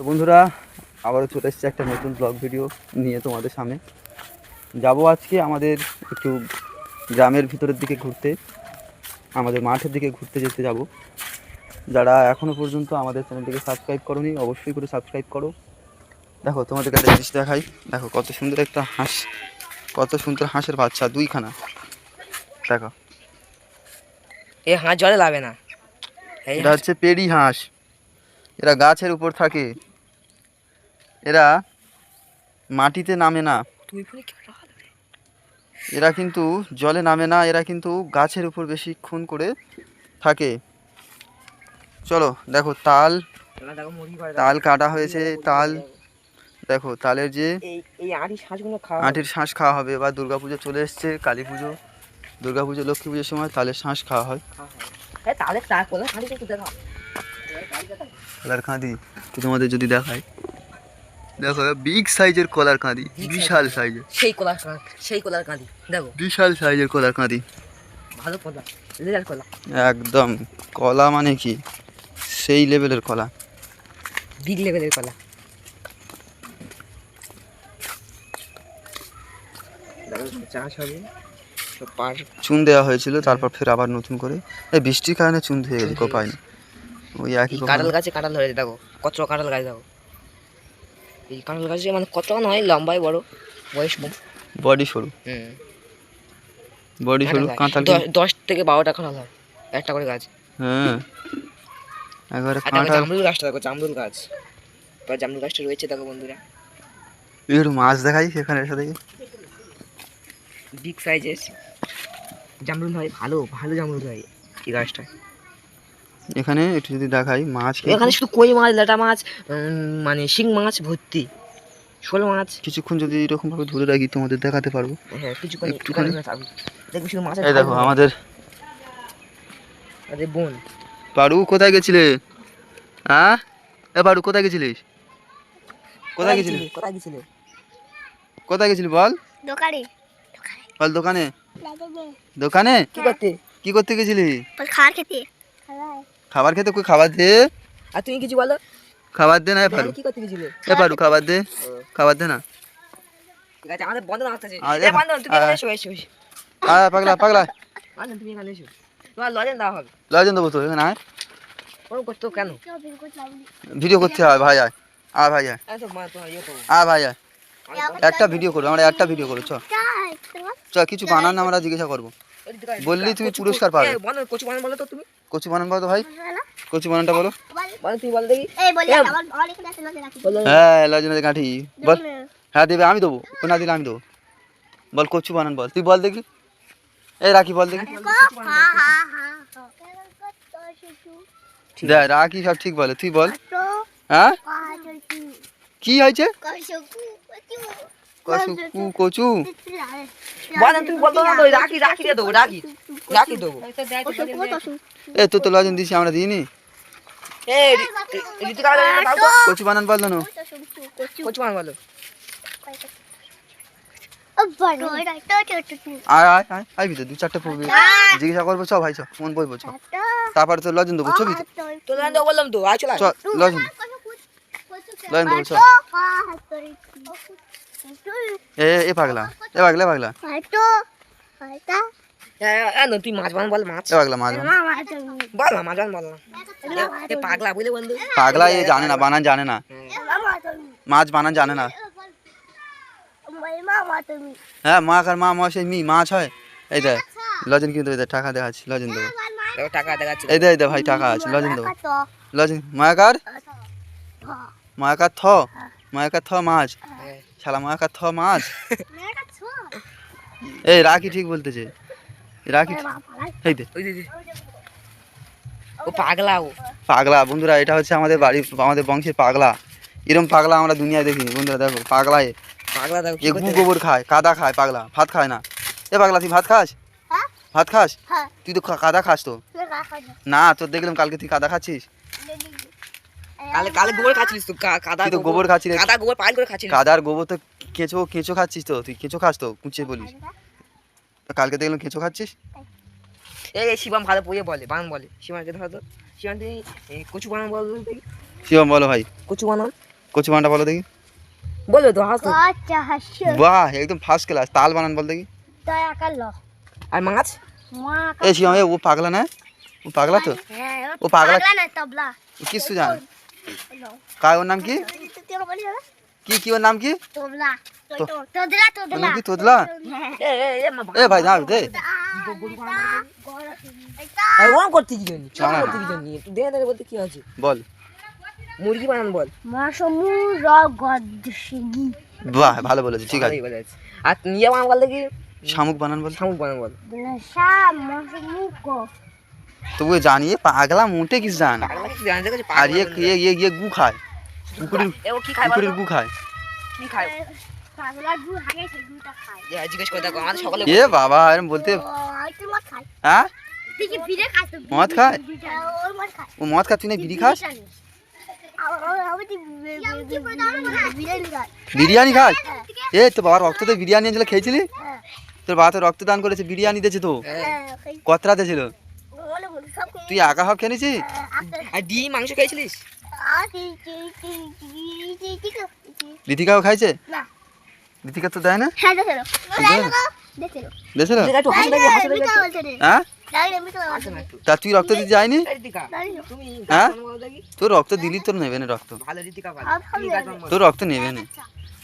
তো বন্ধুরা, আবারও চলে এসেছে একটা নতুন ব্লগ ভিডিও নিয়ে তোমাদের সামনে। যাব আজকে আমাদের একটু গ্রামের ভিতরের দিকে ঘুরতে, আমাদের মাঠের দিকে ঘুরতে যেতে যাব। যারা এখনও পর্যন্ত আমাদের চ্যানেলটিকে সাবস্ক্রাইব করোনি অবশ্যই করে সাবস্ক্রাইব করো। দেখো তোমাদেরকে একটা জিনিস দেখাই, দেখো কত সুন্দর একটা হাঁস, কত সুন্দর হাঁসের বাচ্চা দুইখানা। দেখো এই হাঁস জলে লাগে না। এটা হচ্ছে পেড়ি হাঁস। এরা গাছের উপর থাকে, এরা মাটিতে নামে না, এরা কিন্তু জলে নামে না, এরা কিন্তু গাছের উপর বেশিক্ষণ করে থাকে। চলো দেখো তাল তাল কাটা হয়েছে, তাল দেখো, তালের যে আঁটির শাঁস খাওয়া হবে। এবার দুর্গাপুজো চলে এসছে, কালী পুজো, দুর্গাপুজো, লক্ষ্মী পুজোর সময় তালের শাঁস খাওয়া হয়। কলার কাঁদি তো তোমাদের যদি দেখায়, দেখো বিগ সাইজের কলার কাঁদি, বিশাল সাইজের, সেই কলার কাঁদি দেখো, বিশাল সাইজের কলার কাঁদি, ভালো কলা, লেজার কলা, একদম কলা মানে কি সেই লেভেলের কলা, বিগ লেভেলের কলা। চাষ হবে, চুন দেওয়া হয়েছিল, তারপর ফের আবার নতুন করে এই বৃষ্টির কারণে চুন ধুয়ে গেছে, কোপায়নি। ওই একই কাঁঠাল গাছে কাঁঠাল ধরেছে দেখো, কত কাঁঠাল গাছ দেখো। এই কাঁঠাল গাছে মানে কত নয়, লম্বায় বড়, বয়স কম, বডি সরু, বডি সরু কাঁঠাল 10 থেকে 12টা কাঁঠাল হয় একটা করে গাছ। হ্যাঁ একবারে কাঁঠাল। জামরুল গাছটা দেখো, জামরুল গাছ, জামরুল গাছটা রয়েছে দেখো বন্ধুরা। একটু মাছ দেখাই এখানে এসে দেখি, বিগ সাইজের জামরুল হয়, ভালো ভালো জামরুল হয় এই গাছটা। এখানে একটু যদি দেখাই মাছ, এখানে শুধু কই মাছ, লেটা মাছ, মানে শিং মাছ ভর্তি, শোল মাছ। কিছুক্ষণ যদি এরকম ভাবে ধরে রাখি তোমাদের দেখাতে পারবো। হ্যাঁ কিছুক্ষণ একটুখানি দেখবি শুধু মাছ। এই দেখো আমাদের বোন। পারু কোথায় গেছিলে? হ্যাঁ এ পারু কোথায় গেছিলিস? কোথায় গেছিলি? কোথায় গেছিলি বল? দোকানে। বল দোকানে। দোকানে কি করতে গেছিলি? খাবার খেতে। খাবার খেতে? কই খাবার দে। আর তুমি কিছু বলো। খাবার দে না। পারু কি করতে গেছিলে? পারু খাবার দে, খাবার দে না। ঠিক আছে, আমাদের বন্ধ রাখতেছে। এ বন্ধ, তুমি এখানে এসো, এসো। পাগলা পাগলা, তুমি এখানে এসো, তোমার লজেন দাও হবে। লজেন দেবো তো, এখানে আয়। ওরকম করছো কেন? ভিডিও করতে হয় ভাই, আয় আয় ভাই, আয় আয় ভাই, আয় একটা ভিডিও করবো আমরা, একটা ভিডিও করবো। চ কিছু বানান আমরা জিজ্ঞাসা করবো, বললি তুমি পুরস্কার পাবে। কচু বানান বলো তো তুমি। কচু বানান বলো তো ভাই, কচু বানানটা বলো। তুমি বল দেখি। হ্যাঁ লজনের কাঠি বল। হ্যাঁ দেবে, আমি দেবো, না দিলে আমি দেবো। বল কচু বানান বল, তুই বল দেখি। এই রাখি বল দেখি। দেখ রাখি সব ঠিক বলে, তুই বল। হ্যাঁ কি হয়েছে? কচু তুমি বলতো না, রাখি রাখি দিয়ে দেবো, রাখি রাখি দেবো। এ তো লজেন দিছি আমরা, দিইনি। কচু বানান বল না, কচু বানান বলো। আয় আয় আয় আয় ভিতরে, 2-4টা পড়বে জিজ্ঞাসা করবো। চ ভাই চ, মন বইবো চ, তারপরে তো লজেন দেবো। ছবি তো বললাম তো, আয় চল, লজেন লজেন দেবো চ। এ পাগলা, এ পাগলা পাগলা, তুই মাছ বানান বল। মাছ এ পাগলা মাছ বল না, মাছ বানান বল না। পাগলা বুঝলে বন্ধু, পাগলা এ জানে না, বানান জানে না, মাছ বানান জানে না। হ্যাঁ মা কার মা সেই মি মাছ হয়। এই দেখ লজেন কিন্তু, এই দেখ টাকা দেখাচ্ছি, লজেন দেবো। টাকা দেখাচ্ছি, এই দেখ ভাই টাকা আছে, লজেন দেবো। লজেন মায়াকার, মায়াকার থ, মায়াকার থ মাছ, শালা মায়াকার থ মাছ। এই রাখি ঠিক বলতেছে, রাখি। এই দে ও পাগলা, ও পাগলা। বন্ধুরা এটা হচ্ছে আমাদের বাড়ি, আমাদের বংশের পাগলা। এরকম পাগলা আমরা দুনিয়ায় দেখিনি বন্ধুরা। দেখো পাগলা, পাগলা দেখো এ গু গোবর খায়, কাদা খায়, পাগলা ভাত খায় না। এ পাগলা তুই ভাত খাস? ভাত খাস? তুই তো কাদা খাস তো। না তোর দেখলাম কালকে তুই কাদা খাচ্ছিস। কালে গোবর খাচ্ছিস তো, কাদা তুই তো গোবর খাচ্ছিস, কাদা গোবর পাইল করে খাচ্ছিস। কাদার গোবর তো কেঁচো, কেঁচো খাচ্ছিস তো, তুই কেঁচো খাস তো, কুচিয়ে বলিস। কালকে দেখলাম কেঁচো খাচ্ছিস। এই শিবম ভালো পড়ে বলে, বানান বলে। শিবমকে ধরো তো, শিবম তুমি কচু বানান বলো। শিবম বলো ভাই। কচু বানান কচু বানানটা বলো দেখি। বলো তো হাস তো। বাহ একদম ফার্স্ট ক্লাস। তাল বানান বল দেখি। আর মাছ এই শিবম ও পাগলা না? ও পাগলা তো? ও পাগলা ও কিছু জান। কার ওর নাম কি? কি ওর নাম কি? ওর নাম কি তোদলা? এ ভাই না দে। আর ওরম করতে কি জানি চল করতে কি জানি একটু দে দে বলতে কি আছে বল। মুরগি বানান বল বাহ ভালো বলেছিস, ঠিক আছে। ভালোই বলেছে। আর নিয়ে বানান বল দেখি। শামুক বানান বল। শামুক বানান বল। তবু জানিয়ে পাগলা মোটে কিছু জানা। পাগলা কি জানতে গেছে আর ইয়ে গু খায়, কুকুরের এ ও কি খায় কুকুরের গু খায়। কি খায় জিজ্ঞেস করে দেখো আমাদের সকলে এ বাবা এরম বলতে হ্যাঁ মদ খায়? ও মদ খায়, তুই না বিড়ি খাস? বিরিয়ানি খাস? এ তো বাবার রক্ত তো বিরিয়ানি এনেছিল, খেয়েছিলি? তোর বাবা তো রক্তদান করেছে, বিরিয়ানি দিয়েছে তো। কতটা দিয়েছিল? তুই একা সব খেয়ে নিছিস? আর ডিম মাংস খেয়েছিলিস? ঋতিকাও খাইছে? ঋতিকা তো দেয় না? দিয়েছিল? একটু হাসি লাগে হাসি লাগে হ্যাঁ আসে না একটু তা তুই রক্ত দিতে যায়নি? ঋতিকা তুমি হ্যাঁ? গান বলো দেখি তোর রক্ত দিলি তোর নেবে না রক্ত। ভালো ঋতিকা ভালো কি গান বলো তোর রক্ত নেবে না,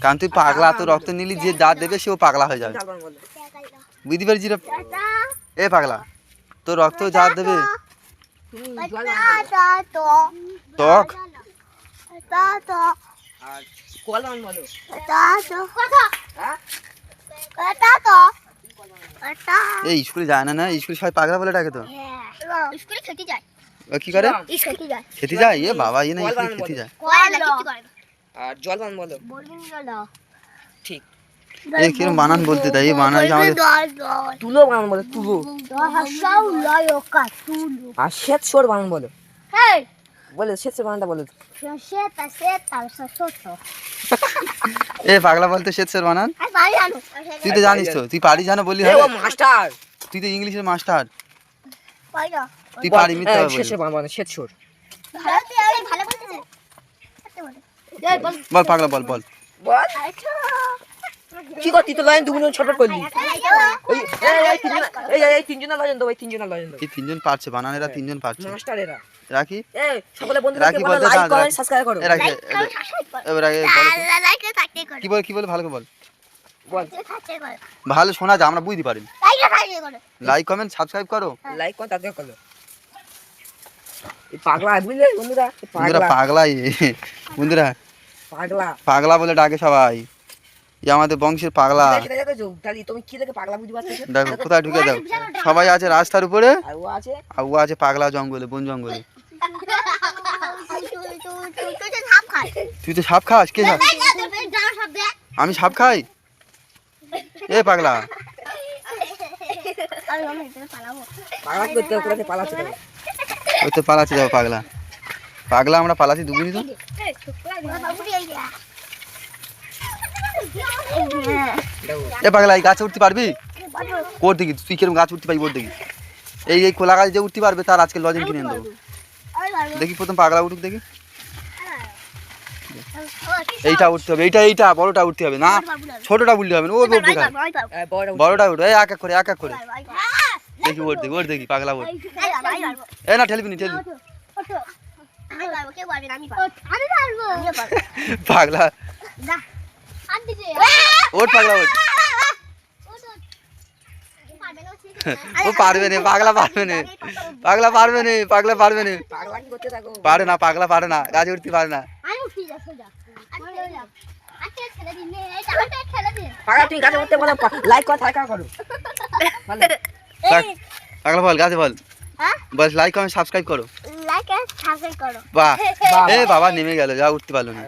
কারণ তুই পাগলা। তোর রক্ত নিলি যে যা দেবে সেও পাগলা হয়ে যাবে। গান বলো বুঝতে পারছিস রে? এ পাগলা তোর রক্ত যা দেবে তুমি জল বানান বলো টক। আর কল বানান বলো হ্যাঁ এই স্কুলে যায় না? না স্কুলে সবাই পাগলা বলে ডাকে তো। ও কি করে? খেতে যায়? এ বাবা এ না স্কুলে খেতে যায়। আর জল বানান বলো ঠিক এ কিরম বানান বলতে দেয়? এই বানান আমাদের তুলো বানান বলো তুলো আর শ্বেত সোর বানান বলো বলে শ্বেত সোর বানানটা বলো এ পাগলা বলতে শেষ স্যার বানান। তুই তো জানিস তো, তুই পারি জানো বললি এ হবে? ও মাস্টার তুই তো ইংলিশের মাস্টার, তুই পারি মিথ্যা কথা শ্বেত বলিস। সোর বানান বলো শ্বেত সোর বল পাগলা বল বল। বল কি করতি তো লাইন দুগুণ ছোট করলি এই তিনজনের লাইন দেবো এই তিনজনের লাইন দেবো এই তিনজন পারছে বানান, এরা তিনজন পারছে। মাস্টার এরা রাখি এ সকলে বন্ধুদেরকে রাখি বলো বলতে লাইক দাঁড়া, কমেন্ট রাখি। সাবস্ক্রাইব করো এ রাখি এবার আগে বলো তো। কি বলে ভালো করে বল। বল ভালো শোনা যায়, আমরা বুঝতে পারি। লাইক কমেন্ট সাবস্ক্রাইব করো। লাইক কর তাকে করো এই পাগলা বুঝলে বন্ধুরা বন্ধুরা পাগলা বন্ধুরা পাগলা পাগলা বলে ডাকে সবাই। এই আমাদের বংশের পাগলা। দেখো তাহলে তুমি কি দেখে পাগলা বুঝতে পারছো দেখো কোথায় ঢুকে দাও। সবাই আছে রাস্তার উপরে আর ও আছে আর ও আছে পাগলা জঙ্গলে, বন জঙ্গলে। তুই তো সাপ খাস? কে খাস? আমি সাপ খাই? এ পাগলা পাগলা কি করতে কোথায় পালাচ্ছে তুমি ওই তো পালাচ্ছে যাবো পাগলা। পাগলা আমরা পালাচ্ছি দুগুনি তো। এ পাগলা এই গাছে উঠতে পারবি? কোর দেখি তুই কিরকম গাছ উঠতে পারবি, ওর দেখি। এই খোলা গাছ যে উঠতে পারবে তার আজকে লজেন কিনে দেবো। দেখি প্রথম পাগলা উঠুক দেখি। এইটা উঠতে হবে, এইটা বড়টা উঠতে হবে না, ছোটটা উঠতে হবে না। ও ওর দেখা বড়টা উঠবে, এক এক করে দেখি ওর দেখি পাগলা ওর। এ না ঠেলবি নি ঠেলবি পাগলা ওর পাগলা ওর। ও পারবে না, পাগলা পারবে না, পাগলা পারবে না, পাগলা পারবে না, পাগলা কি করতে থাকো পারে না, পাগলা পারে না, গাছে উঠতে পারে না। পাগলা তুমি গাছে উঠতে বলো লাইক কর সাবস্ক্রাইব করো ভালো পাগলা বল গাছে বল বল লাইক কমেন্ট সাবস্ক্রাইব করো। বাহ এ বাবা নেমে গেল, যা উঠতে পারলো না।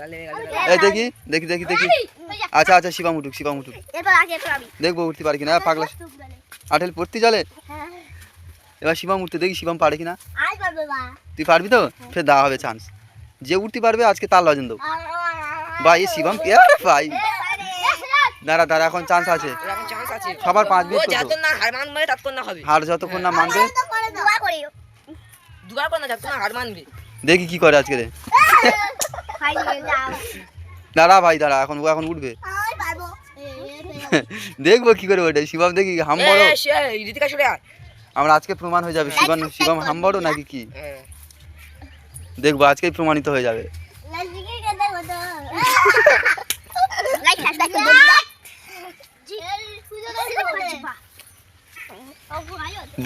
এই দেখি দেখি দেখি দেখি আচ্ছা আচ্ছা শিবাম উঠুক দেখবো উঠতে পারি কিনা। পাগলা আঠেল পড়তে চলে। এবার শিবাম উঠতে দেখি শিবাম পারে কিনা। তুই পারবি তো? ফের দেওয়া হবে চান্স, যে উঠতে পারবে আজকে তার লজেন দেবো। ভাই এই শিবাম ভাই দাঁড়া দাঁড়া এখন চান্স আছে, এখন চান্স আছে সবার 5 মিনিট ও যতক্ষণ না হার মানবে ততক্ষণ না হবে হার যতক্ষণ না মানবে। দুবার করে না যতক্ষণ না হার মানবে দেখি কি করে আজকে রে। দাঁড়া ভাই দাঁড়া, এখন ও এখন উঠবে। দেখবো কি করে ওঠে শিবম, দেখি হাম বড়। ঋতিকা সরে আয়। আমরা আজকে প্রমাণ হয়ে যাবে শিবম হাম বড় নাকি কি, দেখবো আজকেই প্রমাণিত হয়ে যাবে।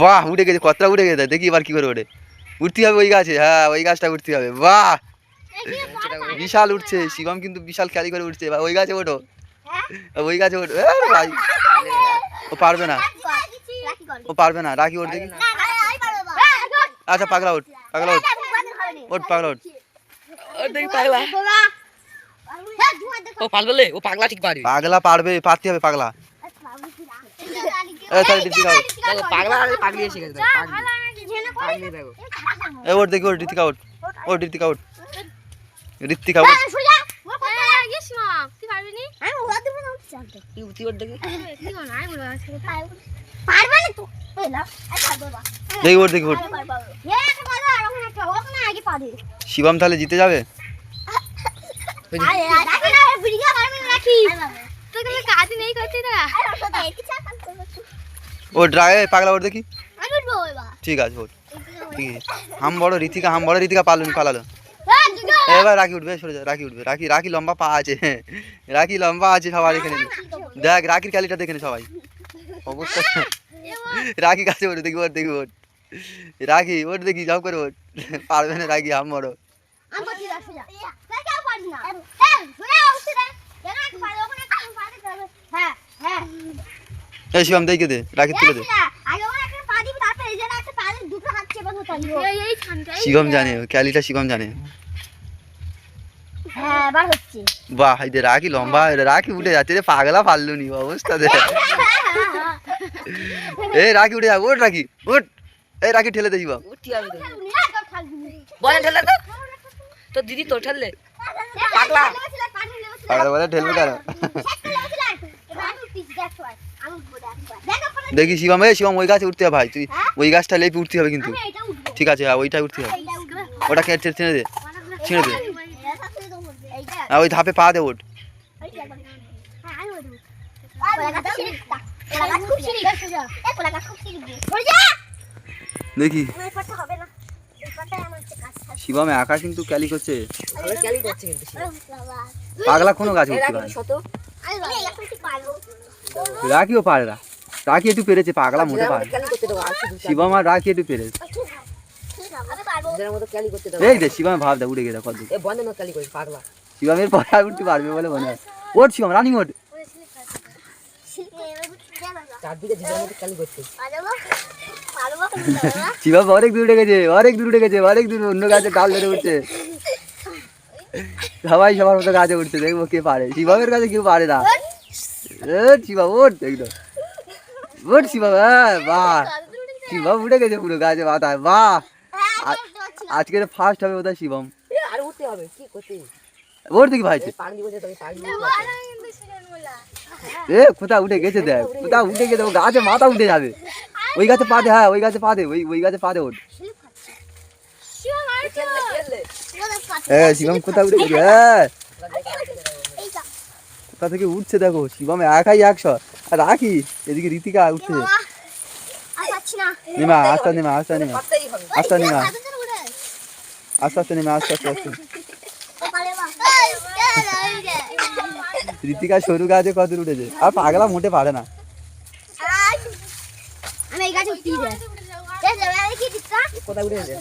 বাহ উঠে গেছে, কতটা উঠে গেছে, দেখি এবার কি করে ওঠে। উঠতে হবে ওই গাছে, হ্যাঁ ওই গাছটা উঠতে হবে। বাহ বিশাল উঠছে শিবম, কিন্তু বিশাল খেয়ালি করে উঠছে। এবার ওই গাছে ওঠো, ওই গাছে ওঠো। ভাই ও পারবে না, ও পারবে না। রাখি ওঠ দেখি। আচ্ছা পাগলা ওঠ, পাগলা ওঠ, ওঠ পাগলা ওঠ। ও পাগলা, ও পাগলা ঠিক পারবে। পাগলা পারবে, পারতে হবে পাগলা। তাহলে ঋতিকা ওঠ। দেখো পাগলা আর পাগলি এসে গেছে, পাগলি দেখো। ওঠ দেখি, ওঠ ঋতিকা ওঠ, ওঠ ঋতিকা ওঠ, ঋতিকা ওঠ। তুই ওঠ দেখি। দেখি ওঠ, দেখি ওঠ। শিবম তাহলে জিতে যাবে। ও ড্রাইভার পাগলা ওঠ দেখি। ঠিক আছে ওঠ, ঠিক আছে। হাম বড় ঋতিকা, হাম বড় ঋতিকা পালালো। এবার রাখি উঠবে, সরে যা, রাখি উঠবে। রাখি লম্বা পা আছে, রাখি লম্বা আছে সবার এখানে। দেখ রাখির ক্যালিটা দেখে নে সবাই, অবস্থা। রাখি কাছে ওঠ দেখি, ওঠ দেখি, ওঠ রাখি ওঠ দেখি, যাও করে ওঠ। পারবে না রাখি হাম বড়। এই শিবম দেখে দে, রাখি তুলে দে। শিবম জানে, ক্যালিটা শিবম জানে। বাহ এই যে রাখি লম্বা, রাখি উঠে যাচ্ছে রে, পাগলা পারলো নি অবস্থা দেখ। এই রাখি উঠে যাবে, ওঠ রাখি ওঠ। এই রাখি ঠেলে দে শিবম। বলে ঠেলে তো, তোর দিদি তো ঠেললে। পাগলা পাগলা বলে ঠেলবে কেন? দেখি শিবম, এই শিবম ওই গাছে উঠতে হবে ভাই, তুই ওই গাছটা লেপে উঠতে হবে কিন্তু। ঠিক আছে হ্যাঁ ওইটাই উঠতে হবে, ওটা ছেড়ে দে, ছেড়ে দে। ওই ধাপে পা দে, ওঠ। দেখি শিবম একা কিন্তু ক্যালি করছে, ক্যালি করছে কিন্তু পাগলা কোনো গাছে উঠতে পারে। রাখিও পারে না, রাখি একটু পেরেছে, পাগলা মোটে পারে। শিবম আর রাখি একটু পেরেছে। এই দে শিবম ভাব দে, উঠে গেছে কত। পাগলা শিবমের পরে আর উঠতে পারবে বলে মনে হয়। ওঠ শিবম, রানিং ওঠ। শিবম অনেক দূর উঠে গেছে, অনেক দূর উঠে গেছে, অনেক দূর। অন্য গাছে ডাল ধরে উঠছে, সবাই সবার মতো গাছে উঠছে। দেখবো কে পারে, শিবমের কাছে কেউ পারে না। শিবম ওঠ একদম, ওঠ শিবম। হ্যাঁ বাহ, শিবম উঠে গেছে পুরো গাছে মাথায়। বাহ আজকে ফার্স্ট হবে বোধহয় শিবম। আর উঠতে হবে কি করতে? ওর দেখি ভাই, এ কোথাও উঠে গেছে, দেখ কোথাও উঠে গেছে, ও গাছে মাথা উঠে যাবে। ওই গাছে পা দে, হ্যাঁ ওই গাছে পা দে, ওই গাছে পা দে। ওঠ হ্যাঁ শিবম কোথাও উঠে গেছে, হ্যাঁ কোথা থেকে উঠছে দেখো। শিবম একাই 100। আর রাখি এদিকে ঋতিকা উঠছে। নেমা আস্তে নেমা, আস্তে নেমা, আস্তে নেমা, আস্তে আস্তে নেমা, আস্তে আস্তে আস্তে। ঋতিকা সরু গাছে কত উঠেছে, আর পাগলা মোটে পারে না। কোথায় উঠে গেছে?